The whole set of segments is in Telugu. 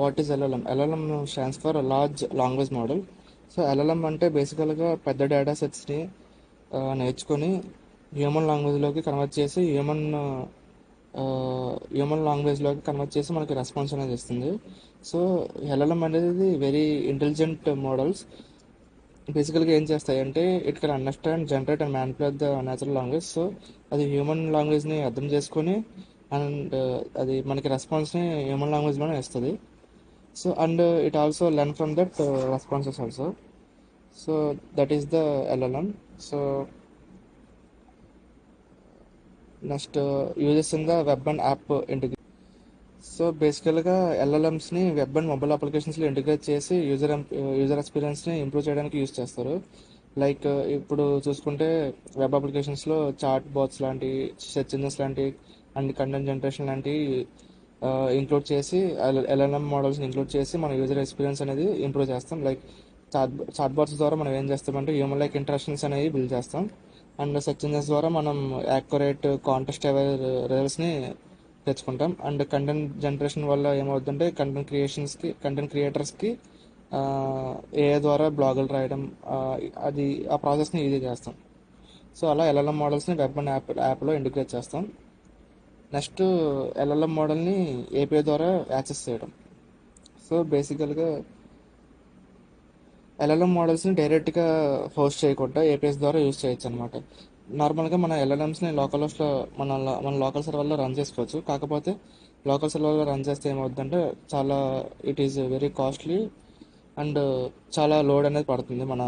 What is LLM? LLM stands for large language model. So LLM అంటే బేసికల్గా పెద్ద డేటా సెట్స్ని నేర్చుకొని హ్యూమన్ లాంగ్వేజ్లోకి కన్వర్ట్ చేసి హ్యూమన్ లాంగ్వేజ్లోకి కన్వర్ట్ చేసి మనకి రెస్పాన్స్ అనేది ఇస్తుంది. సో ఎల్ఎల్ఎం అనేది వెరీ ఇంటెలిజెంట్ మోడల్స్. బేసికల్గా ఏం చేస్తాయంటే it can understand, generate and manipulate the natural language. So అది హ్యూమన్ లాంగ్వేజ్ని అర్థం చేసుకొని అండ్ అది మనకి రెస్పాన్స్ని హ్యూమన్ లాంగ్వేజ్లోనే ఇస్తుంది. So and it also learn from that responses also. So that is the LLM. So next uses in the web and app integration. So బేసికల్గా ఎల్ఎల్ఎమ్స్ని వెబ్ అండ్ మొబైల్ అప్లికేషన్స్లో ఇంటిగ్రేట్ చేసి యూజర్ ఎక్స్పీరియన్స్ని ఇంప్రూవ్ చేయడానికి యూజ్ చేస్తారు. లైక్ ఇప్పుడు చూసుకుంటే వెబ్ అప్లికేషన్స్లో చాట్ బాట్స్ లాంటి, సెర్చ్ ఇంజిన్స్ లాంటి అండ్ కంటెంట్ జనరేషన్ లాంటివి ఇంక్లూడ్ చేసి ఎల్ఎల్ఎం మోడల్స్ని ఇంక్లూడ్ చేసి మన యూజర్ ఎక్స్పీరియన్స్ అనేది ఇంప్రూవ్ చేస్తాం. లైక్ చాట్ బాట్స్ ద్వారా మనం ఏం చేస్తామంటే హ్యూమన్ లైక్ ఇంటరాక్షన్స్ అనేవి బిల్డ్ చేస్తాం. అండ్ సెర్చ్ ఇంజిన్స్ ద్వారా మనం యాక్యురేట్ కాంటెస్ట్ అవైర్ రిజల్ట్స్ని తెచ్చుకుంటాం. అండ్ కంటెంట్ జనరేషన్ వల్ల ఏమవుతుందంటే కంటెంట్ క్రియేటర్స్కి ఏఐ ద్వారా బ్లాగులు రాయడం, అది ఆ ప్రాసెస్ని ఈజీ చేస్తాం. సో అలా ఎల్ఎల్ఎం మోడల్స్ని వెబ్ అండ్ యాప్లో ఇంటిగ్రేట్ చేస్తాం. నెక్స్ట్ ఎల్ఎల్ఎం మోడల్ని ఏపీఐ ద్వారా యాక్సెస్ చేయడం. సో బేసికల్గా ఎల్ఎల్ఎం మోడల్స్ని డైరెక్ట్గా హోస్ట్ చేయకుండా ఏపీఎస్ ద్వారా యూజ్ చేయొచ్చు అనమాట. నార్మల్గా మన ఎల్ఎల్ఎమ్స్ని మన లోకల్ సర్వర్లో రన్ చేసుకోవచ్చు. కాకపోతే లోకల్ సర్వర్లో రన్ చేస్తే ఏమవుతుందంటే it is very costly and చాలా లోడ్ అనేది పడుతుంది మన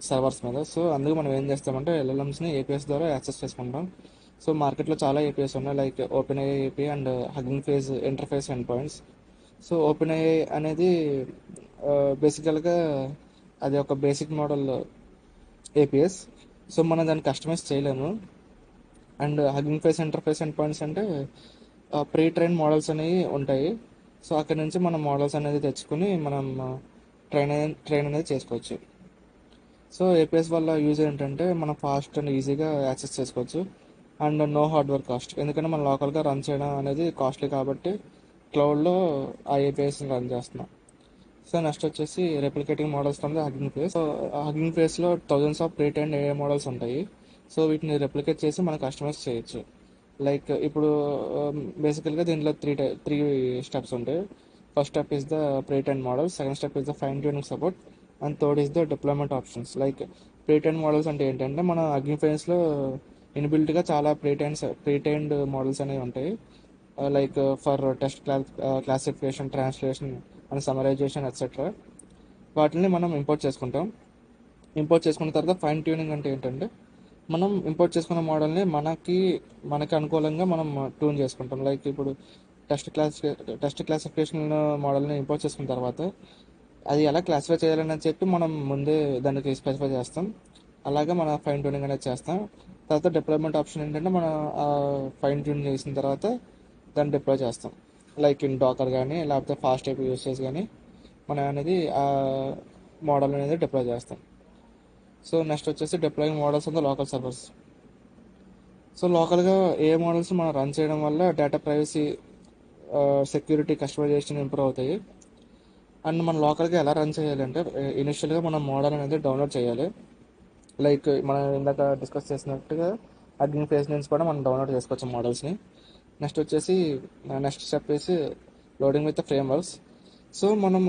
సర్వర్స్ మీద. సో అందుకు మనం ఏం చేస్తామంటే ఎల్ఎల్ఎమ్స్ని ఏపీఎస్ ద్వారా యాక్సెస్ చేసుకుంటాం. సో మార్కెట్లో చాలా ఏపీఎస్ ఉన్నాయి, like open AI AP and hugging face interface end points. So open AI అనేది బేసికల్గా అది ఒక బేసిక్ మోడల్ ఏపీఎస్. సో మనం దాన్ని కస్టమైజ్ చేయలేము. And hugging face interface end points అంటే ప్రీ ట్రైన్ మోడల్స్ అనేవి ఉంటాయి. సో అక్కడ నుంచి మనం మోడల్స్ అనేది తెచ్చుకొని మనం ట్రైన్ అనేది చేసుకోవచ్చు. సో ఏపీఎస్ వల్ల యూజ్ ఏంటంటే మనం ఫాస్ట్ అండ్ ఈజీగా యాక్సెస్ చేసుకోవచ్చు అండ్ నో హార్డ్వేర్ కాస్ట్. ఎందుకంటే మనం లోకల్గా రన్ చేయడం అనేది కాస్ట్లీ కాబట్టి క్లౌడ్లో ఆ ఏపీఎస్ని రన్ చేస్తున్నాం. సో నెక్స్ట్ వచ్చేసి replicating models from the Hugging Face. So Hugging ఫేస్లో thousands of pre trained AI models ఉంటాయి. సో వీటిని రెప్లికేట్ చేసి మనం కస్టమైజ్ చేయొచ్చు. లైక్ ఇప్పుడు బేసికల్గా దీంట్లో త్రీ స్టెప్స్ ఉంటాయి. First step is the pre train model, second step is the fine tuning support and third is the deployment options. Like pre train models అంటే ఏంటంటే మన హగ్గింగ్ ఫేస్లో ఇన్బిల్ట్గా చాలా ప్రీ ట్రైన్డ్ మోడల్స్ అనేవి ఉంటాయి. Like for test classification, translation and summarisation etcetera. వాటిని మనం ఇంపోర్ట్ చేసుకుంటాం. ఇంపోర్ట్ చేసుకున్న తర్వాత ఫైన్ ట్యూనింగ్ అంటే ఏంటంటే మనం ఇంపోర్ట్ చేసుకున్న మోడల్ని మనకి అనుకూలంగా మనం ట్యూన్ చేసుకుంటాం. లైక్ ఇప్పుడు టెస్ట్ క్లాసిఫికేషన్ మోడల్ని ఇంపోర్ట్ చేసుకున్న తర్వాత అది ఎలా క్లాసిఫై చేయాలని చెప్పి మనం ముందే దానికి స్పెసిఫై చేస్తాం. అలాగే మన ఫైన్ ట్యూనింగ్ అనేది చేస్తాం. తర్వాత డిప్లాయ్మెంట్ ఆప్షన్ ఏంటంటే మనం ఫైన్ ట్యూన్ చేసిన తర్వాత దాన్ని డిప్లాయ్ చేస్తాం. లైక్ ఇన్ డాకర్ కానీ లేకపోతే ఫాస్ట్ టైప్ యూస్ చేసి కానీ మనం అనేది ఆ మోడల్ అనేది డిప్లాయ్ చేస్తాం. సో నెక్స్ట్ వచ్చేసి deploying models on the local servers. So లోకల్గా ఏ మోడల్స్ మనం రన్ చేయడం వల్ల data privacy, security, customisation improve అవుతాయి. అండ్ మనం లోకల్గా ఎలా రన్ చేయాలంటే ఇనిషియల్గా మనం మోడల్ అనేది డౌన్లోడ్ చేయాలి. లైక్ మనం ఇందాక డిస్కస్ చేసినట్టుగా హగ్గింగ్ ఫేస్ నుంచి కూడా మనం డౌన్లోడ్ చేసుకోవచ్చు మోడల్స్ని. నెక్స్ట్ స్టెప్ వేసి లోడింగ్ విత్ ఫ్రేమ్వర్క్స్. సో మనం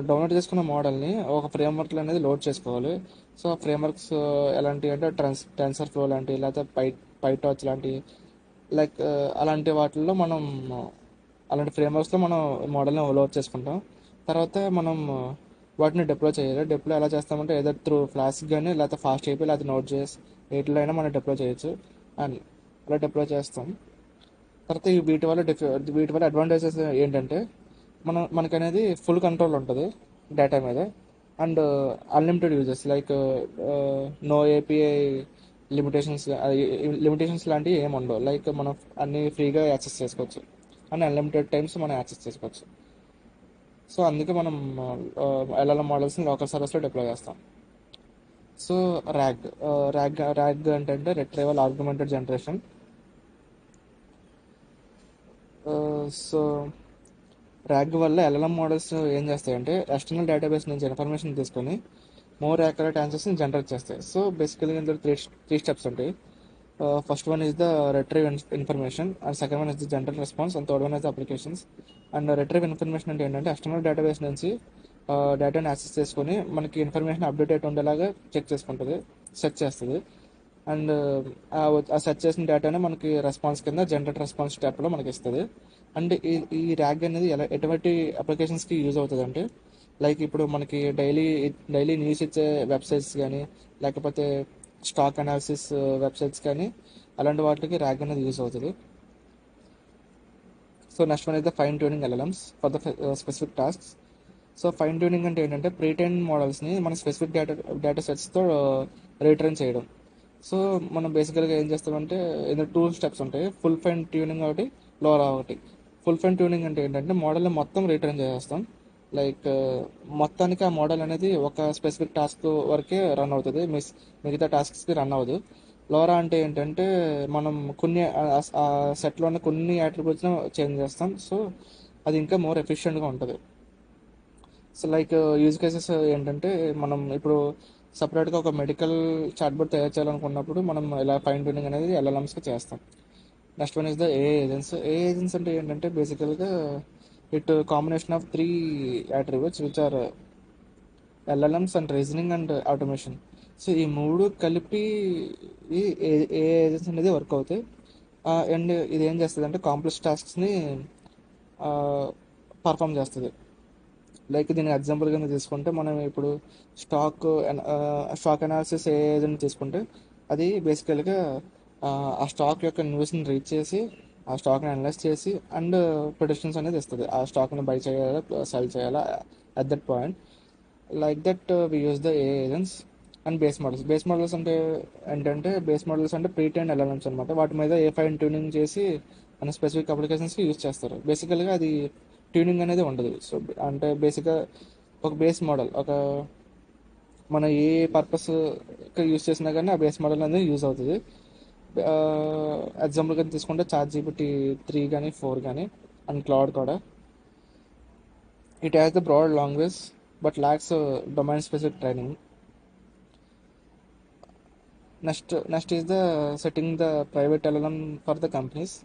డౌన్లోడ్ చేసుకున్న మోడల్ని ఒక ఫ్రేమ్వర్క్ అనేది లోడ్ చేసుకోవాలి. సో ఆ ఫ్రేమ్వర్క్స్ ఎలాంటివి అంటే టెన్సర్ ఫ్లో లాంటివి, లేకపోతే పైటార్చ్ లాంటివి, లైక్ అలాంటి ఫ్రేమ్వర్క్స్లో మనం మోడల్ని లోడ్ చేసుకుంటాం. తర్వాత మనం వాటిని డిప్లాయ్ చేయాలి. డిప్లాయ్ ఎలా చేస్తామంటే ఏదో త్రూ ఫ్లాస్క్ కానీ లేకపోతే ఫాస్ట్ అయిపోయి లేకపోతే Node.js వీటిలో అయినా మనం డిప్లాయ్ చేయొచ్చు. అండ్ అలా డిప్లాయ్ చేస్తాం. తర్వాత వీటి వల్ల అడ్వాంటేజెస్ ఏంటంటే మనకనేది ఫుల్ కంట్రోల్ ఉంటుంది డేటా మీద. And unlimited uses, like no API limitations లాంటివి ఏమి ఉండవు. లైక్ మనం అన్ని ఫ్రీగా యాక్సెస్ చేసుకోవచ్చు అండ్ అన్లిమిటెడ్ టైమ్స్ మనం యాక్సెస్ చేసుకోవచ్చు. సో అందుకే మనం ఎల్ఎల్ఎం మోడల్స్ని లోకల్ సర్వర్స్లో డిప్లాయ్ చేస్తాం. సో ర్యాగ్ అంటే retrieval augmented generation. So RAG వల్ల ఎల్ఎల్ఎం మోడల్స్ ఏం చేస్తాయంటే ఎక్స్టర్నల్ డేటాబేస్ నుంచి ఇన్ఫర్మేషన్ తీసుకొని మోర్ యాక్యురేట్ ఆన్సర్స్ని జనరేట్ చేస్తాయి. సో బేసికల్గా ఇందులో త్రీ స్టెప్స్ ఉంటాయి. First one is the retrieve information, and second one is the general response, and third one is the applications. And retrieve information అంటే ఏంటంటే ఎక్స్టర్నల్ డేటాబేస్ నుంచి డేటాని యాక్సెస్ చేసుకొని మనకి ఇన్ఫర్మేషన్ అప్డేట్ ఉండేలాగా చెక్ చేసుకుంటుంది, సెర్చ్ చేస్తుంది. అండ్ ఆ సెర్చ్ చేసిన డేటానే మనకి రెస్పాన్స్ కింద జనరేట్ రెస్పాన్స్ స్టెప్లో మనకి ఇస్తుంది. అండ్ ఈ ర్యాగ్ అనేది ఎటువంటి అప్లికేషన్స్కి యూజ్ అవుతుంది అంటే, లైక్ ఇప్పుడు మనకి డైలీ న్యూస్ ఇచ్చే వెబ్సైట్స్ కానీ, లేకపోతే స్టాక్ అనాలిసిస్ వెబ్సైట్స్ కానీ, అలాంటి వాటికి ర్యాగ్ అనేది యూజ్ అవుతుంది. So next one is the fine tuning LLMs for the specific tasks. So fine tuning అంటే ఏంటంటే ప్రీటైన్ మోడల్స్ని మన స్పెసిఫిక్ డేటా సెట్స్తో రీట్రైన్ చేయడం. సో మనం బేసికల్గా ఏం చేస్తామంటే ఇందులో టూ స్టెప్స్ ఉంటాయి, ఫుల్ ఫైన్ ట్యూనింగ్ ఒకటి, లోరా ఒకటి. ఫుల్ ఫైన్ ట్యూనింగ్ అంటే ఏంటంటే మోడల్ని మొత్తం రీట్రైన్ చేసేస్తాం. లైక్ మొత్తానికి ఆ మోడల్ అనేది ఒక స్పెసిఫిక్ టాస్క్ వరకే రన్ అవుతుంది, మిగతా టాస్క్స్కి రన్ అవ్వదు. లోరా అంటే ఏంటంటే మనం కొన్ని ఆ సెట్లో ఉన్న కొన్ని యాట్రిబ్యూట్స్ని చేంజ్ చేస్తాం. సో అది ఇంకా మోర్ ఎఫిషియెంట్గా ఉంటుంది. సో లైక్ యూజ్ కేసెస్ ఏంటంటే మనం ఇప్పుడు సపరేట్గా ఒక మెడికల్ చాట్బోట్ తయారు చేయాలనుకున్నప్పుడు మనం ఇలా ఫైన్ ట్యూనింగ్ అనేది ఎల్ఎల్ఎమ్స్కి చేస్తాం. Next one is the agents అంటే ఏంటంటే బేసికల్గా it combination of three attributes which are LLMs and reasoning and automation. So ఈ మూడు కలిపి ఈ ఏజెంట్స్ అనేది వర్క్ అవుతాయి. అండ్ ఇది ఏం చేస్తుంది అంటే కాంప్లెక్స్ టాస్క్స్ని పర్ఫామ్ చేస్తుంది. లైక్ దీని ఎగ్జాంపుల్ కింద తీసుకుంటే మనం ఇప్పుడు స్టాక్ స్టాక్ అనాలిసిస్ ఏజెంట్ తీసుకుంటే అది బేసికల్గా ఆ స్టాక్ యొక్క న్యూస్ని రీడ్ చేసి ఆ స్టాక్ని అనలైజ్ చేసి అండ్ ప్రొడిక్షన్స్ అనేది ఇస్తుంది, ఆ స్టాక్ని బై చేయాలా సెల్ చేయాలా at that point. Like that we use the agents. And base models అంటే ఏంటంటే బేస్ మోడల్స్ అంటే ప్రీటైన్ ఎల్ఎల్ఎమ్స్ అనమాట. వాటి మీద ఏ ఫైన్ ట్యూనింగ్ చేసి మన స్పెసిఫిక్ అప్లికేషన్స్కి యూజ్ చేస్తారు. బేసికల్గా అది ట్యూనింగ్ అనేది ఉండదు. సో అంటే బేసిక్గా ఒక బేస్ మోడల్ మన ఏ పర్పస్ యూజ్ చేసినా కానీ ఆ బేస్ మోడల్ అనేది యూజ్ అవుతుంది. ఎగ్జాంపుల్ కింద తీసుకుంటే ChatGPT 3 కానీ 4 కానీ అండ్ క్లౌడ్ కూడా. It has the broad language but lacks domain specific training. Next is the setting the private LLM for the companies.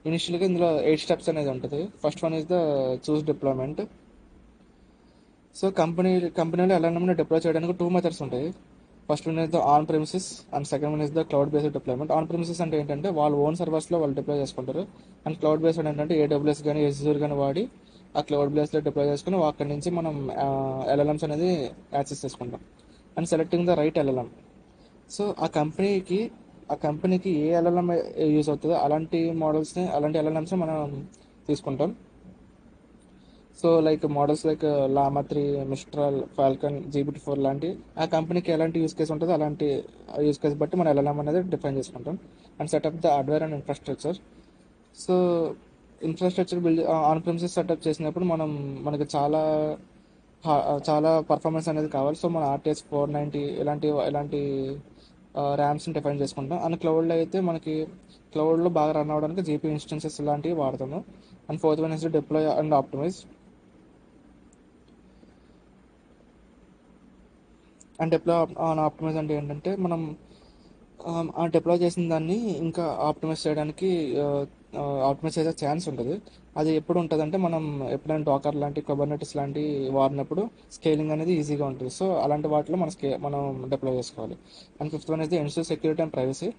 ఇనిషియల్గా ఇందులో 8 స్టెప్స్ అనేది ఉంటుంది. First one is the choose deployment. So కంపెనీలో ఎల్ఎల్ఎంని డిప్లాయ్ చేయడానికి టూ మెథడ్స్ ఉంటాయి. First one is the on premises and second one is the cloud based deployment. On premises అంటే ఏంటంటే వాళ్ళు ఓన్ సర్వర్స్లో వాళ్ళు డిప్లాయ్ చేసుకుంటారు. అండ్ క్లౌడ్ బేస్డ్ ఏంటంటే AWS కానీ Azure కానీ వాడి ఆ క్లౌడ్ బేస్లో డిప్లాయ్ చేసుకుని అక్కడి నుంచి మనం ఎల్ఎల్ఎమ్స్ అనేది యాక్సెస్ చేసుకుంటాం. And selecting the right LLM. So ఆ కంపెనీకి ఏ ఎల్ఎల్ఎం యూజ్ అవుతుందో అలాంటి ఎల్ఎల్ఎమ్స్ని మనం తీసుకుంటాం. సో లైక్ మోడల్స్ లైక్ లామా 3, మిస్ట్రాల్, ఫాల్కన్, GPT-4 లాంటి ఆ కంపెనీకి ఎలాంటి యూస్ కేసు ఉంటుందో అలాంటి యూస్ కేసు బట్టి మనం ఎల్ఎల్ఎం అనేది డిఫైన్ చేసుకుంటాం. And setup the hardware and infrastructure. So infrastructure on premises setup చేసినప్పుడు మనకి చాలా పర్ఫార్మెన్స్ అనేది కావాలి. సో మన RTS 490 ఇలాంటి ర్యామ్స్ని డిఫైన్ చేసుకుంటాం. అండ్ క్లౌడ్లో అయితే మనకి క్లౌడ్లో బాగా రన్ అవ్వడానికి GPU ఇన్స్టెన్సెస్ లాంటివి వాడతాము. And fourth one is deploy and optimise. And optimise అంటే ఏంటంటే మనం ఆ డిప్లాయ్ చేసిన దాన్ని ఇంకా ఆప్టిమైజ్ చేసే ఛాన్స్ ఉంటుంది. అది ఎప్పుడు ఉంటుంది అంటే మనం ఎప్పుడైనా డాకర్ లాంటి కుబర్నెటిస్ లాంటి వాడినప్పుడు స్కేలింగ్ అనేది ఈజీగా ఉంటుంది. సో అలాంటి వాటిలో మనం డిప్లాయ్ చేసుకోవాలి. అండ్ ఫిఫ్త్ వన్ అయితే ensure security and privacy.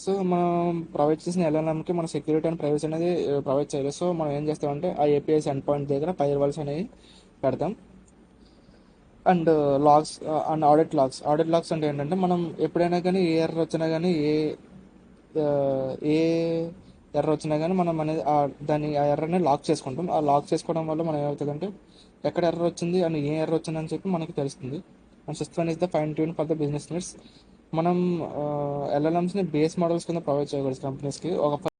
So మనం ప్రొవైడ్ చేసిన ఎల్ఎల్ఎంకి మన సెక్యూరిటీ అండ్ ప్రైవసీ అనేది ప్రొవైడ్ చేయాలి. సో మనం ఏం చేస్తామంటే ఆ APIs ఎండ్ పాయింట్ దగ్గర ఫైర్ వాల్స్ అనేవి పెడతాం. And logs and audit logs అంటే ఏంటంటే మనం ఎప్పుడైనా కానీ ఏ ఎర్రర్ వచ్చినా కానీ ఆ, ఏ ఎర్రర్ వచ్చినా కానీ మనం అనేది ఆ ఎర్రర్ని లాక్ చేసుకుంటాం. ఆ లాక్ చేసుకోవడం వల్ల మనం ఏమవుతుందంటే ఎక్కడ ఎర్రర్ వచ్చింది అని ఏ ఎర్రర్ వచ్చిందని చెప్పి మనకి తెలుస్తుంది. And sixth one is the fine tune for the business needs. మనం ఎల్ఎల్ఎమ్స్ని బేస్ మోడల్స్ కింద ప్రొవైడ్ చేయకూడదు కంపెనీస్కి.